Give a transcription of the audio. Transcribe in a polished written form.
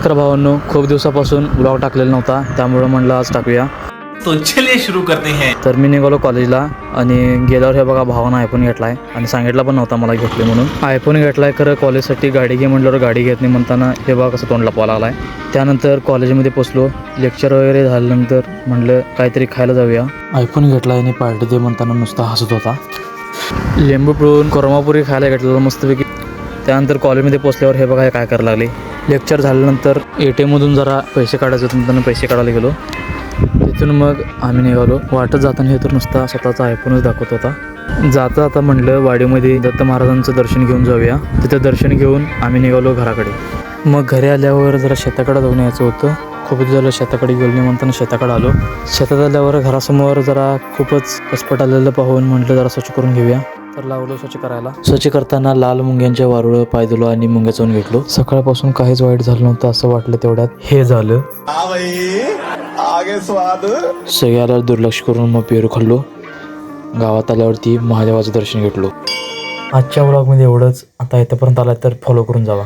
नमस्कार भावांनो, खूप दिवसापासून ब्लॉग टाकलेला नव्हता, त्यामुळे म्हणलं आज टाकूया. तो चलिए शुरू करते हैं. तर मी निघालो कॉलेजला आणि गेल्यावर हे बघा भावानं आयफोन घेतलाय आणि सांगितलं पण नव्हता मला घेतले म्हणून. आयफोन घेतलाय, खरं कॉलेजसाठी गाडी घे म्हटल्यावर गाडी घेत नाही म्हणताना हे बघा कसं तोंड लपवा लागलाय. त्यानंतर कॉलेजमध्ये पोचलो. लेक्चर वगैरे झाल्यानंतर म्हटलं काहीतरी खायला जाऊया. आयफोन घेतलाय आणि पार्टी दे म्हणताना नुसता हसत होता. लिंबू पिळून कोरमापुरी खायला घेतलेलं मस्तपैकी. त्यानंतर कॉलेजमध्ये पोचल्यावर हे बघा हे काय करायला लागले. लेक्चर झाल्यानंतर ATMमधून जरा पैसे काढायचे होते म्हणताना पैसे काढायला गेलो. तिथून मग आम्ही निघालो. वाटत जाताना हे तर नुसता स्वतःचा आयफोनच दाखवत होता. जाता म्हणलं वाडीमध्ये दत्त महाराजांचं दर्शन घेऊन जाऊया. तिथं दर्शन घेऊन आम्ही निघालो घराकडे. मग घरी आल्यावर जरा शेताकडे जाऊन यायचं होतं. खूप दिवस झालं शेताकडे गेलो नाही म्हणताना शेताकडे आलो. शेतात आल्यावर घरासमोर जरा खूपच कसपट आलेलं पाहून म्हटलं जरा स्वच्छ करून घेऊया. तर लावलो स्वच्छ करायला. स्वच्छ करताना लाल मुंग्यांच्या वारुळ पाय दिलो आणि मुंग्या चावून घेतलो. सकाळपासून काहीच वाईट झालं नव्हतं असं वाटलं, तेवढ्यात हे झालं. सगळ्याला दुर्लक्ष करून मग पेरू खाल्लो. गावात आल्यावरती महादेवाचं दर्शन घेतलो. आजच्या व्लॉगमध्ये एवढंच. आता इथंपर्यंत आला तर फॉलो करून जावा.